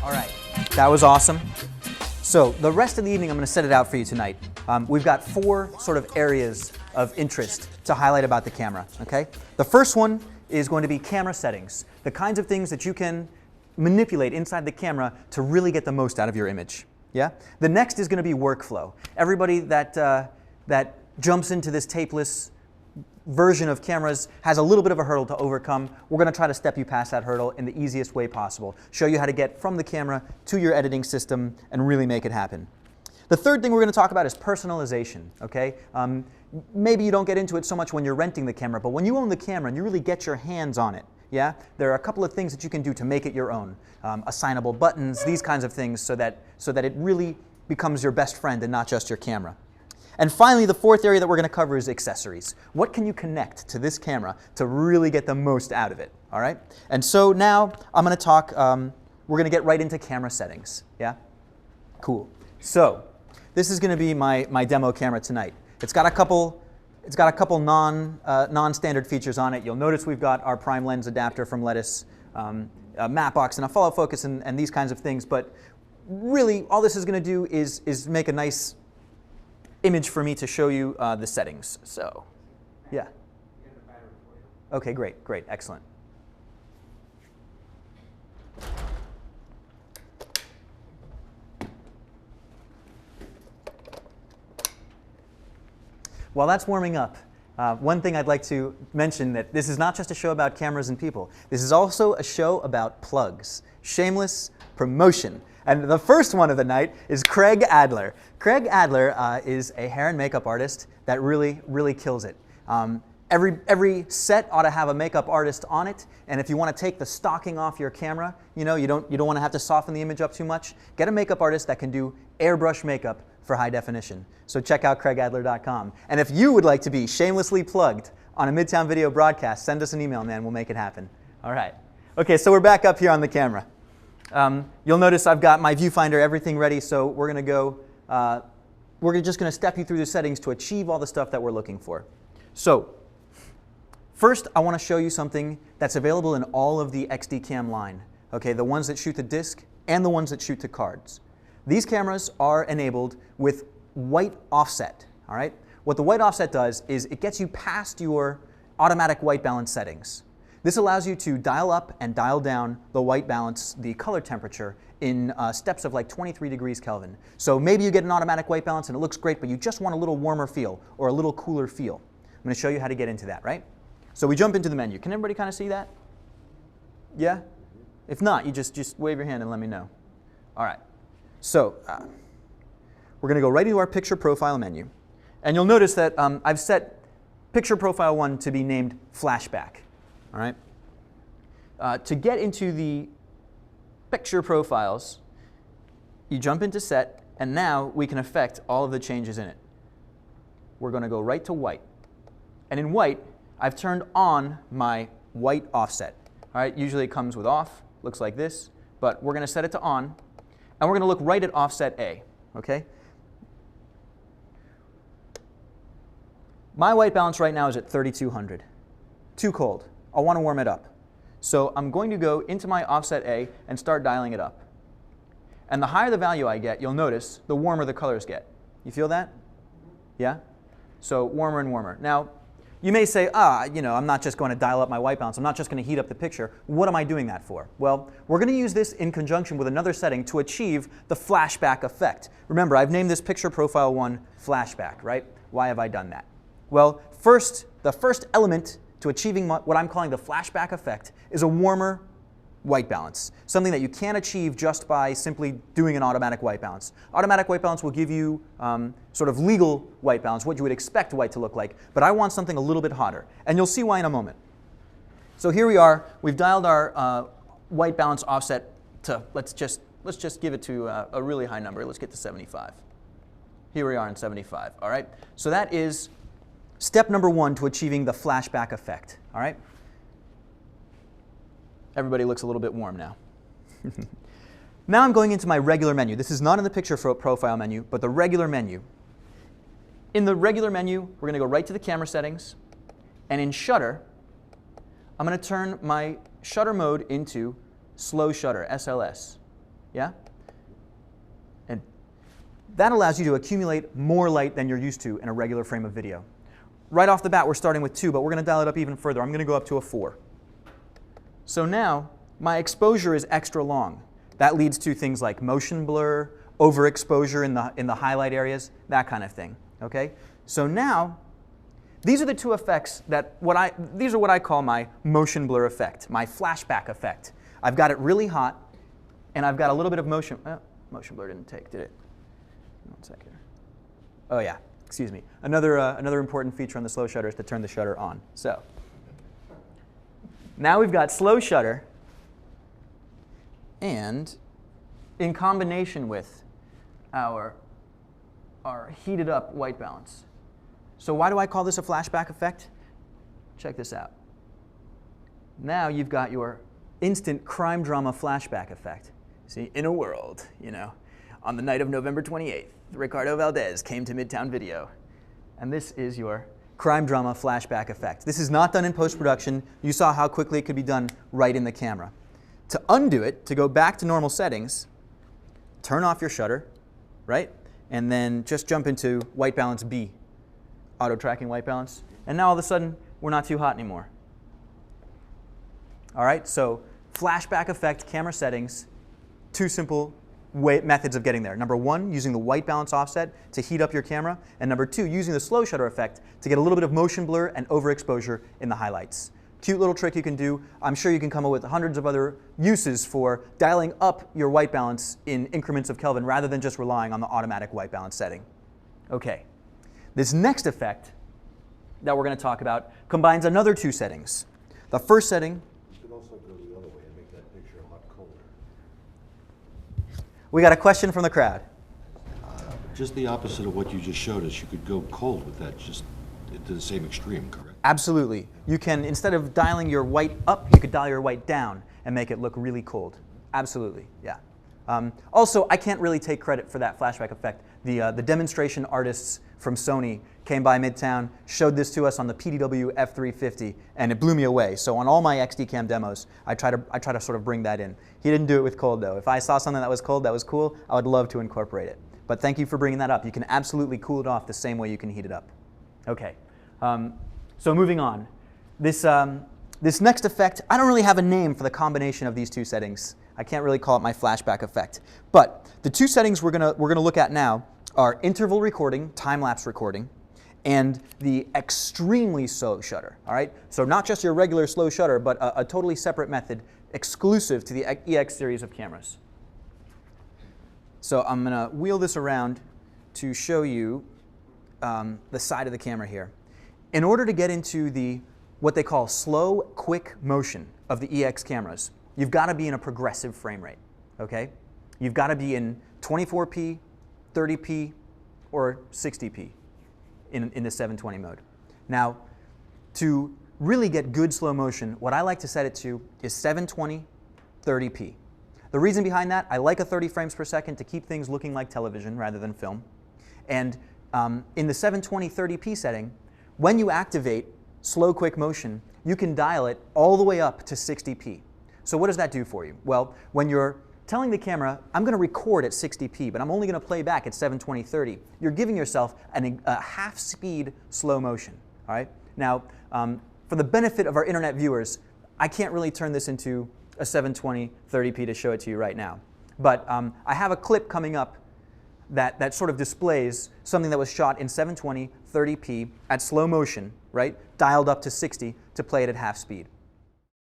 All right, that was awesome. So the rest of the evening, I'm going to set it out for you tonight. We've got 4 sort of areas of interest to highlight about the camera, okay? The first one is going to be camera settings, the kinds of things that you can manipulate inside the camera to really get the most out of your image, yeah? The next is going to be workflow. Everybody that jumps into this tapeless version of cameras has a little bit of a hurdle to overcome. We're going to try to step you past that hurdle in the easiest way possible, show you how to get from the camera to your editing system and really make it happen. The third thing we're going to talk about is personalization, okay? Maybe you don't get into it so much when you're renting the camera, but when you own the camera and you really get your hands on it, yeah, there are a couple of things that you can do to make it your own. Assignable buttons, these kinds of things, so that it really becomes your best friend and not just your camera. And finally, the fourth area that we're going to cover is accessories. What can you connect to this camera to really get the most out of it, all right? And so now I'm going to talk, we're going to get right into camera settings, yeah? Cool. So this is going to be my demo camera tonight. It's got a couple non-standard features on it. You'll notice we've got our prime lens adapter from Lettuce, a matte box and a follow focus and these kinds of things. But really, all this is going to do is make a nice image for me to show you the settings. So, yeah. Okay, great, excellent. While that's warming up, one thing I'd like to mention that this is not just a show about cameras and people. This is also a show about plugs. Shameless promotion. And the first one of the night is Craig Adler. Craig Adler is a hair and makeup artist that really kills it. Every set ought to have a makeup artist on it, and if you want to take the stocking off your camera, you don't want to have to soften the image up too much, get a makeup artist that can do airbrush makeup for high definition. So check out craigadler.com. And if you would like to be shamelessly plugged on a Midtown Video broadcast, send us an email, man. We'll make it happen. All right. Okay, so we're back up here on the camera. You'll notice I've got my viewfinder, everything ready, so we're going to go, we're just going to step you through the settings to achieve all the stuff that we're looking for. So first, I want to show you something that's available in all of the XD-Cam line, okay, the ones that shoot the disc and the ones that shoot to cards. These cameras are enabled with white offset, all right? What the white offset does is it gets you past your automatic white balance settings. This allows you to dial up and dial down the white balance, the color temperature, in steps of like 23 degrees Kelvin. So maybe you get an automatic white balance and it looks great, but you just want a little warmer feel or a little cooler feel. I'm going to show you how to get into that, right? So we jump into the menu. Can everybody kind of see that? Yeah? If not, you just wave your hand and let me know. All right. So we're going to go right into our picture profile menu. And you'll notice that I've set picture profile 1 to be named Flashback. All right. To get into the picture profiles, you jump into set, and now we can affect all of the changes in it. We're going to go right to white. And in white, I've turned on my white offset. All right. Usually it comes with off, looks like this, but we're going to set it to on, and we're going to look right at offset A. Okay. My white balance right now is at 3200. Too cold. I want to warm it up. So I'm going to go into my offset A and start dialing it up. And the higher the value I get, you'll notice, the warmer the colors get. You feel that? Yeah? So warmer and warmer. Now, you may say, I'm not just going to dial up my white balance. I'm not just going to heat up the picture. What am I doing that for? Well, we're going to use this in conjunction with another setting to achieve the flashback effect. Remember, I've named this picture profile 1 Flashback, right? Why have I done that? Well, the first element to achieving what I'm calling the flashback effect is a warmer white balance, something that you can't achieve just by simply doing an automatic white balance. Automatic white balance will give you sort of legal white balance, what you would expect white to look like, but I want something a little bit hotter, and you'll see why in a moment. So here we are. We've dialed our white balance offset to, let's just give it to a really high number. Let's get to 75. Here we are in 75, all right? So that is step number 1 to achieving the flashback effect, all right? Everybody looks a little bit warm now. Now I'm going into my regular menu. This is not in the picture profile menu, but the regular menu. In the regular menu, we're going to go right to the camera settings, and in shutter, I'm going to turn my shutter mode into slow shutter, SLS. Yeah? And that allows you to accumulate more light than you're used to in a regular frame of video. Right off the bat, we're starting with 2, but we're going to dial it up even further. I'm going to go up to a 4. So now, my exposure is extra long. That leads to things like motion blur, overexposure in the highlight areas, that kind of thing. Okay? So now, these are the two effects that these are what I call my motion blur effect, my flashback effect. I've got it really hot, and I've got a little bit of motion. Motion blur didn't take, did it? One second. Oh yeah, excuse me. Another important feature on the slow shutter is to turn the shutter on. So now we've got slow shutter, and in combination with our heated up white balance. So why do I call this a flashback effect? Check this out. Now you've got your instant crime drama flashback effect. See, in a world, on the night of November 28th, Ricardo Valdez came to Midtown Video. And this is your crime drama flashback effect. This is not done in post-production. You saw how quickly it could be done right in the camera. To undo it, to go back to normal settings, turn off your shutter, right? And then just jump into white balance B. Auto tracking white balance, and now all of a sudden we're not too hot anymore. All right, so flashback effect, camera settings, 2 simple methods of getting there. Number 1, using the white balance offset to heat up your camera, and number 2, using the slow shutter effect to get a little bit of motion blur and overexposure in the highlights. Cute little trick you can do. I'm sure you can come up with hundreds of other uses for dialing up your white balance in increments of Kelvin rather than just relying on the automatic white balance setting. Okay. This next effect that we're going to talk about combines another 2 settings. The first setting. You could also go the other way and make that picture a lot colder. We got a question from the crowd. Just the opposite of what you just showed us. You could go cold with that, just to the same extreme, correct? Absolutely. You can, instead of dialing your white up, you could dial your white down and make it look really cold. Absolutely, yeah. Also, I can't really take credit for that flashback effect. The demonstration artists from Sony came by Midtown, showed this to us on the PDW F350, and it blew me away. So on all my XD-Cam demos, I try to sort of bring that in. He didn't do it with cold, though. If I saw something that was cold that was cool, I would love to incorporate it. But thank you for bringing that up. You can absolutely cool it off the same way you can heat it up. Okay, so moving on. This next effect, I don't really have a name for the combination of these 2 settings. I can't really call it my flashback effect. But the 2 settings we're gonna look at now are interval recording, time-lapse recording, and the extremely slow shutter. All right? So not just your regular slow shutter, but a totally separate method exclusive to the EX series of cameras. So I'm going to wheel this around to show you the side of the camera here. In order to get into what they call slow, quick motion of the EX cameras, you've got to be in a progressive frame rate. Okay? You've got to be in 24p, 30p, or 60p in the 720 mode. Now, to really get good slow motion, what I like to set it to is 720, 30p. The reason behind that, I like a 30 frames per second to keep things looking like television rather than film. And in the 720, 30p setting, when you activate slow, quick motion, you can dial it all the way up to 60p. So what does that do for you? Well, when you're telling the camera, I'm going to record at 60p, but I'm only going to play back at 720, 30, you're giving yourself a half-speed slow motion. All right? Now, for the benefit of our internet viewers, I can't really turn this into a 720, 30p to show it to you right now. But I have a clip coming up that sort of displays something that was shot in 720, 30p at slow motion, right? Dialed up to 60 to play it at half speed.